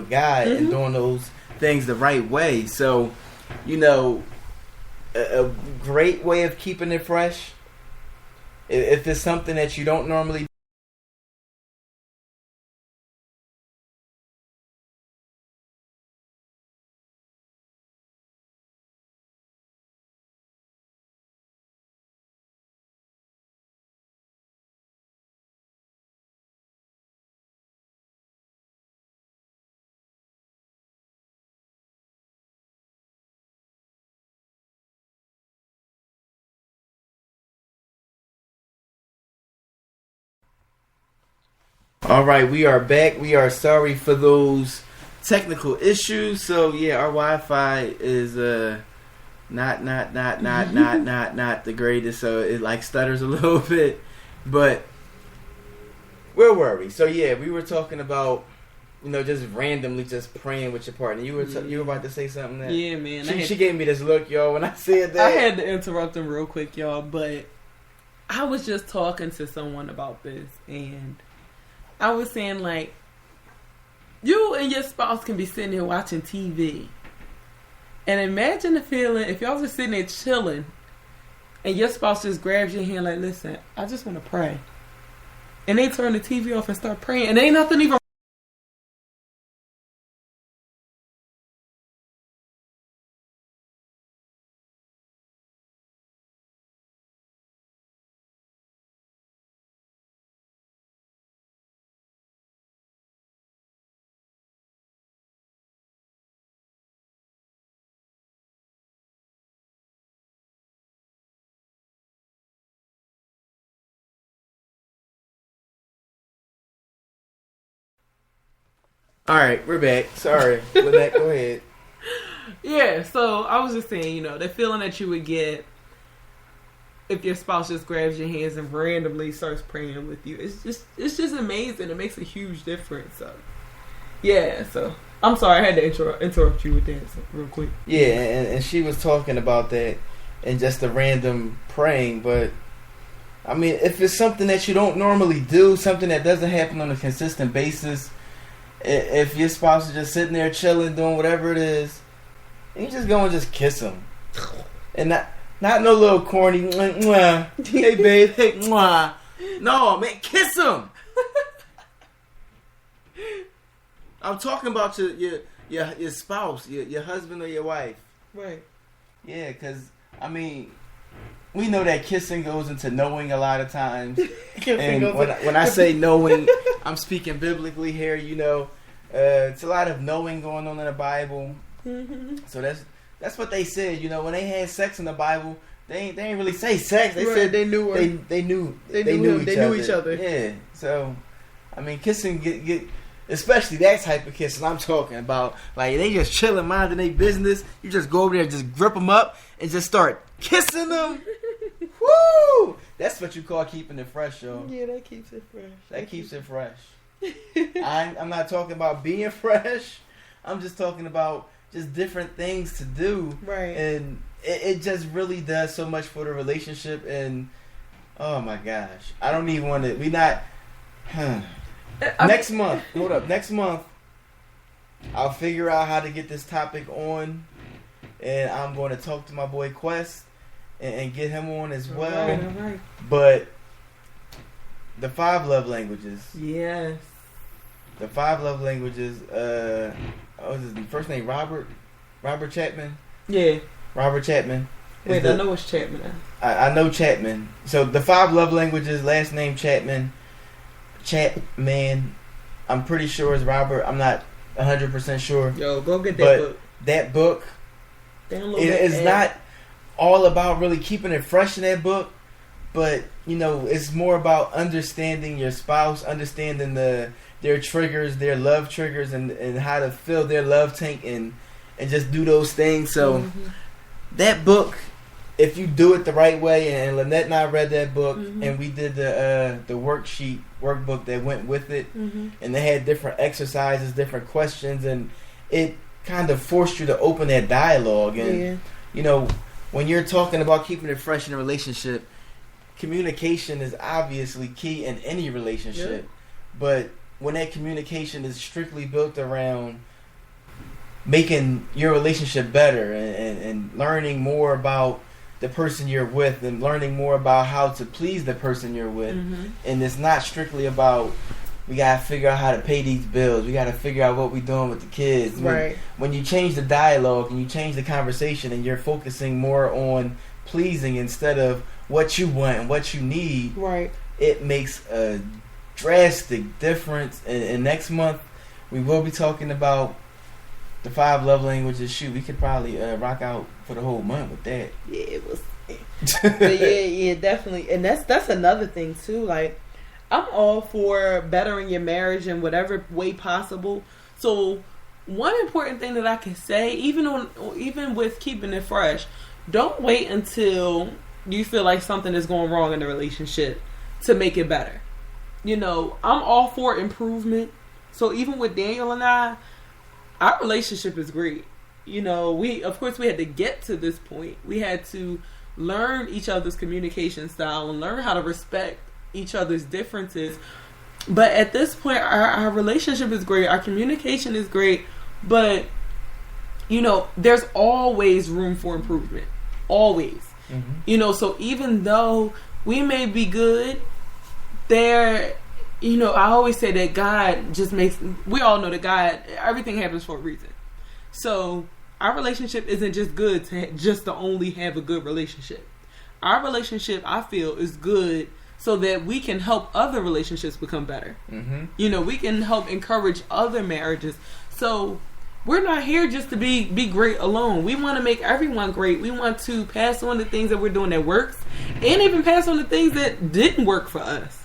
with God and doing those things the right way. So, you know, a great way of keeping it fresh, if it's something that you don't normally. All right, we are back. We are sorry for those technical issues. So yeah, our Wi-Fi is not the greatest. So it like stutters a little bit, but where were we? So yeah, we were talking about, you know, just randomly just praying with your partner. You were you were about to say something. That yeah, man. She gave me this look, y'all, when I said that. I had to interrupt him real quick, y'all, but I was just talking to someone about this, and I was saying, like, you and your spouse can be sitting here watching TV, and imagine the feeling if y'all just sitting there chilling, and your spouse just grabs your hand like, listen, I just want to pray. And they turn the TV off and start praying, and ain't nothing even. All right, we're back. Sorry, Lynette, go ahead. Yeah, so I was just saying, you know, the feeling that you would get if your spouse just grabs your hands and randomly starts praying with you, it's just amazing. It makes a huge difference. So, yeah. So I'm sorry, I had to interrupt you with that real quick. Yeah, and she was talking about that and just the random praying, but I mean, if it's something that you don't normally do, something that doesn't happen on a consistent basis. If your spouse is just sitting there chilling, doing whatever it is, you just go and just kiss them, and not no little corny, mwah, hey babe, hey mwah. No, man, kiss them. I'm talking about your spouse, your husband or your wife. Right. Yeah, because I mean, we know that kissing goes into knowing a lot of times. And when I say knowing, I'm speaking biblically here. You know, it's a lot of knowing going on in the Bible. Mm-hmm. So that's what they said. You know, when they had sex in the Bible, they ain't really say sex. They said they knew her. They knew each other. Yeah. So, I mean, kissing get especially that type of kissing I'm talking about. Like, they just chilling, minding their business. You just go over there, just grip them up, and just start kissing them. Woo! That's what you call keeping it fresh, yo. Yeah, that keeps it fresh. That keeps it fresh. I'm not talking about being fresh. I'm just talking about just different things to do. Right. And it just really does so much for the relationship. And, oh my gosh. I don't even want to... Next month. Hold up. Next month, I'll figure out how to get this topic on. And I'm going to talk to my boy Quest and get him on as well. All right. But the 5 love languages. Yes. The 5 love languages. What was his first name? Robert Chapman. Yeah. Robert Chapman. Wait, I know it's Chapman. I know Chapman. So the 5 love languages. Last name Chapman. I'm pretty sure is Robert. I'm not 100% sure. Yo, go get that book. That book. Download It that is app. not all about really keeping it fresh in that book, but you know, it's more about understanding your spouse, understanding their triggers, their love triggers, and how to fill their love tank and just do those things. So that book, if you do it the right way, and Lynette and I read that book, and we did the workbook that went with it, and they had different exercises, different questions, and it kind of forced you to open that dialogue. And you know, when you're talking about keeping it fresh in a relationship, communication is obviously key in any relationship. But when that communication is strictly built around making your relationship better and learning more about the person you're with and learning more about how to please the person you're with. And it's not strictly about, we got to figure out how to pay these bills. We got to figure out what we're doing with the kids. Right. When you change the dialogue and you change the conversation and you're focusing more on pleasing instead of what you want and what you need, right, it makes a drastic difference. And next month, we will be talking about the 5 love languages. Shoot, we could probably rock out for the whole month with that. Yeah, it was. But yeah, definitely. And that's another thing too. Like, I'm all for bettering your marriage in whatever way possible. So, one important thing that I can say, even with keeping it fresh, don't wait until you feel like something is going wrong in the relationship to make it better. You know, I'm all for improvement. So even with Daniel and I, our relationship is great. You know, we had to get to this point. We had to learn each other's communication style and learn how to respect each other's differences. But at this point, our relationship is great. Our communication is great. But, you know, there's always room for improvement. Always. You know, so even though we may be good, there, you know, I always say that God just makes, we all know that God, everything happens for a reason. So our relationship isn't just good to only have a good relationship. Our relationship, I feel, is good so that we can help other relationships become better. You know, we can help encourage other marriages. So we're not here just to be great alone. We want to make everyone great. We want to pass on the things that we're doing that works, and even pass on the things that didn't work for us.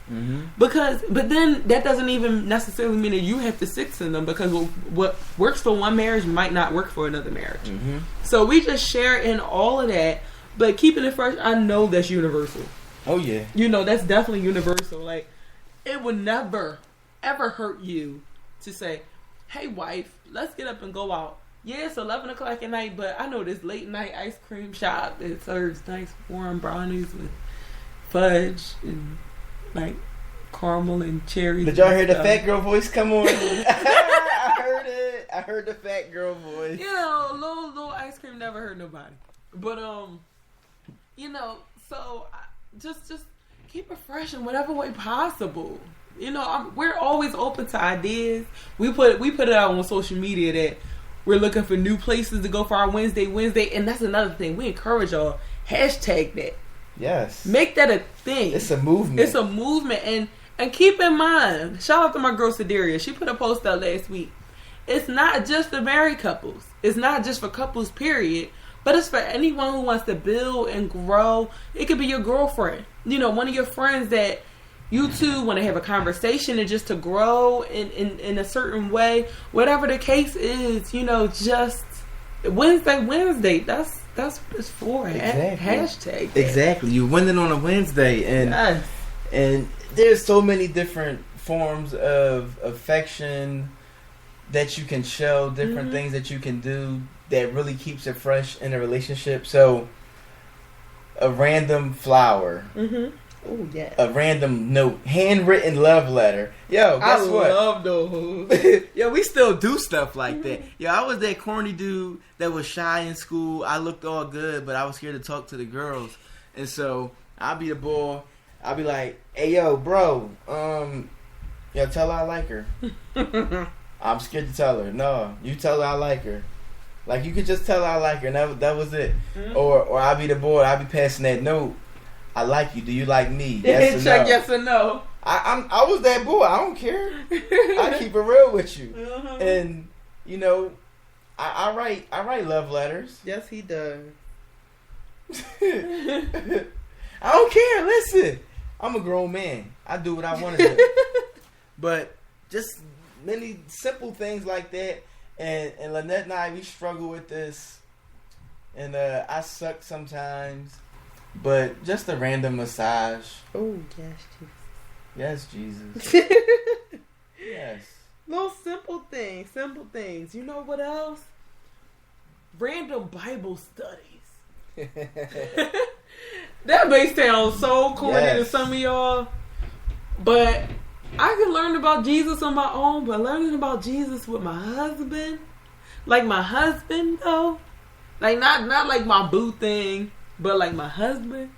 But then that doesn't even necessarily mean that you have to stick to them, because what works for one marriage might not work for another marriage. So we just share in all of that, but keeping it fresh, I know that's universal. Oh yeah. You know, that's definitely universal. Like, it would never, ever hurt you to say, hey wife, let's get up and go out. Yeah, it's 11 o'clock at night, but I know this late night ice cream shop that serves nice warm brownies with fudge and like caramel and cherries. Did y'all hear the fat girl voice come on? I heard it. I heard the fat girl voice. You know, little ice cream never hurt nobody. But you know, so just keep it fresh in whatever way possible. You know, we're always open to ideas. We put it out on social media that we're looking for new places to go for our Wednesday, and that's another thing. We encourage y'all, hashtag that. Yes. Make that a thing. It's a movement. It's a movement, and keep in mind, shout out to my girl Sedaria. She put a post out last week. It's not just for married couples. It's not just for couples, period. But it's for anyone who wants to build and grow. It could be your girlfriend. You know, one of your friends that you two want to have a conversation and just to grow in a certain way. Whatever the case is, you know, just Wednesday. That's what it's for. Exactly. Hashtag that. Exactly. You winning on a Wednesday, and there's so many different forms of affection that you can show, different things that you can do that really keeps it fresh in a relationship. So, a random flower. Oh yeah. A random note, handwritten love letter. Yo, guess what? I love those. Yo, we still do stuff like that. Yo, I was that corny dude that was shy in school. I looked all good, but I was scared to talk to the girls. And so I'll be the boy. I'll be like, "Hey, yo, bro, yo, tell her I like her." I'm scared to tell her. No, you tell her I like her. Like, you could just tell her I like her, and that was it. Or I'll be the boy. I'll be passing that note. I like you. Do you like me? Yes or Check no. yes or no. I was that boy. I don't care. I keep it real with you. And you know, I write love letters. Yes, he does. I don't care. Listen, I'm a grown man. I do what I want to do. But just many simple things like that. And Lynette and I, we struggle with this. And I suck sometimes. But just a random massage. Oh, yes, Jesus. Yes, Jesus. Yes. Little simple things. You know what else? Random Bible studies. That may sound so corny to some of y'all, but I can learn about Jesus on my own, but learning about Jesus with my husband, Like my husband though, like not like my boo thing, but like my husband,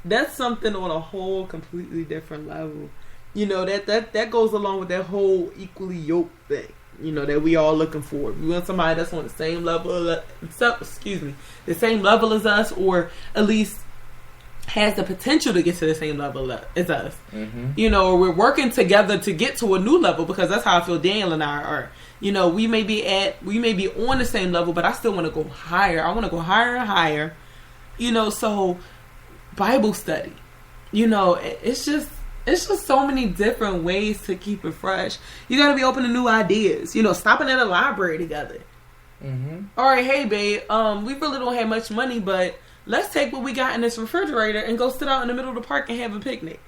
that's something on a whole completely different level. You know, that goes along with that whole equally yoked thing. You know, that we all looking for. We want somebody that's on the same level, the same level as us, or at least has the potential to get to the same level as us. Mm-hmm. You know, or we're working together to get to a new level, because that's how I feel Daniel and I are. You know, we may be on the same level, but I still want to go higher. I want to go higher and higher. You know, so Bible study. You know, it's just so many different ways to keep it fresh. You got to be open to new ideas. You know, stopping at a library together. Mm-hmm. All right, hey babe, we really don't have much money, but let's take what we got in this refrigerator and go sit out in the middle of the park and have a picnic.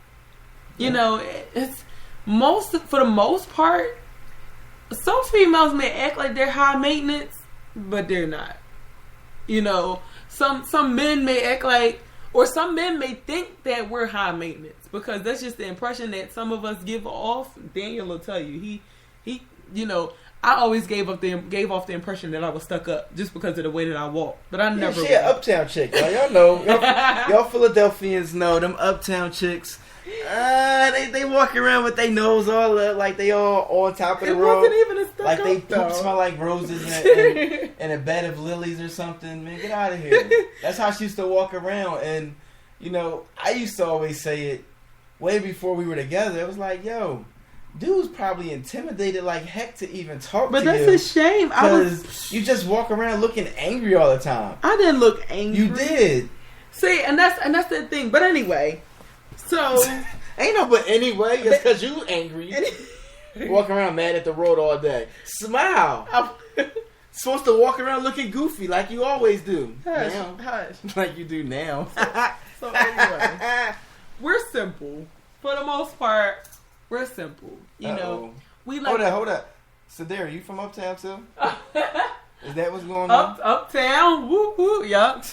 You know, for the most part, some females may act like they're high maintenance, but they're not. You know, some men may act like, or some men may think that we're high maintenance, because that's just the impression that some of us give off. Daniel will tell you, he, you know, I always gave off the impression that I was stuck up just because of the way that I walk. But I never. She an uptown chick. Y'all know. Y'all Philadelphians know them uptown chicks. They walk around with their nose all up, like they all on top of the road. It wasn't even a stuck like they poop smell like roses in a bed of lilies or something. Man, get out of here. That's how she used to walk around. And, you know, I used to always say it way before we were together. It was like, yo, dude's probably intimidated like heck to even talk to you. But that's a shame. Because you just walk around looking angry all the time. I didn't look angry. You did. See, and that's the thing. But anyway, so ain't no but anyway. It's because you angry. Walk around mad at the road all day. Smile. Supposed to walk around looking goofy like you always do. Hush. Like you do now. So anyway, we're simple. For the most part, we're simple. You know, we like. Hold up. Sadara, you from uptown too? Is that what's going on? Uptown, woo woo, yup.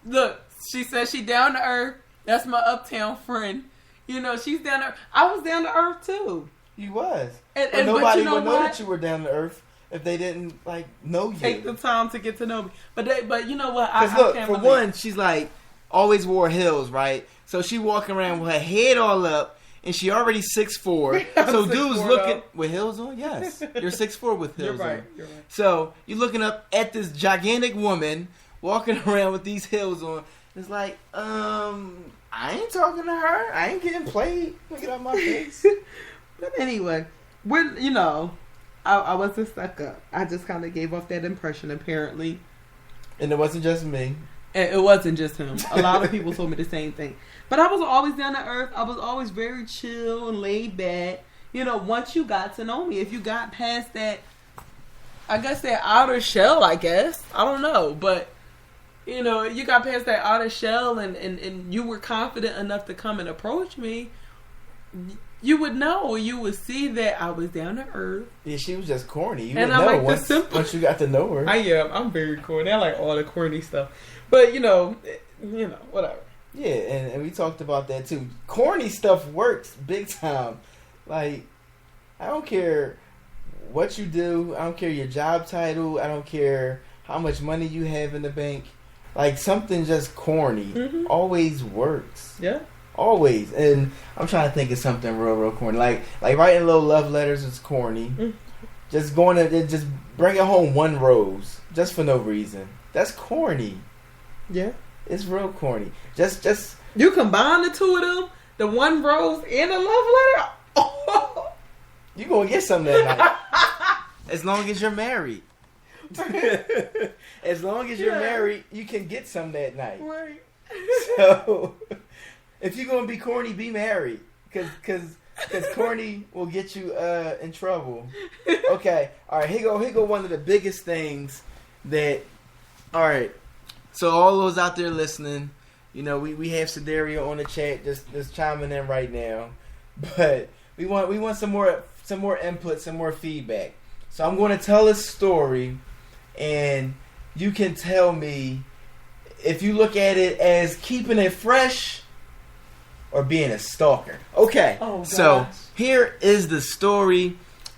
Look, she says she down to earth. That's my uptown friend. You know, she's down to earth. I was down to earth too. You was. And nobody would know that you were down to earth if they didn't like know you. Take the time to get to know me. But you know what? Because look, for one, she's like always wore heels, right? So she walking around with her head all up, and she already 6'4". So dude's looking with heels on. Yes, you're 6'4" with heels on. You're right. So you're looking up at this gigantic woman walking around with these heels on. It's like, I ain't talking to her. I ain't getting played. Look at my face. But anyway, you know, I wasn't stuck up. I just kind of gave off that impression, apparently. And it wasn't just me. And it wasn't just him. A lot of people told me the same thing. But I was always down to earth. I was always very chill and laid back. You know, once you got to know me, if you got past that, I guess that outer shell, I don't know. But, you know, you got past that outer shell and you were confident enough to come and approach me, you would know, you would see that I was down to earth. Yeah, she was just corny. You would know once you got to know her. I'm very corny. I like all the corny stuff. But, you know, whatever. Yeah, and we talked about that too. Corny stuff works big time. Like, I don't care what you do. I don't care your job title. I don't care how much money you have in the bank. Like, something just corny always works. Yeah. Always. And I'm trying to think of something real corny. Like writing little love letters is corny. Just going to just bringing home one rose just for no reason. That's corny. Yeah. It's real corny. Just you combine the two of them, the one rose and a love letter. Oh. You gonna get something that night. As long as you're married. As long as you're married, you can get some that night. Right. So, if you're gonna be corny, be married, cause corny will get you in trouble. Okay, all right. Here go one of the biggest things that. All right, so all those out there listening, you know, we have Sidaria on the chat just chiming in right now, but we want some more input, some more feedback. So I'm going to tell a story, and you can tell me if you look at it as keeping it fresh or being a stalker. Okay, so here is the story.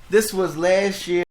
This was last year.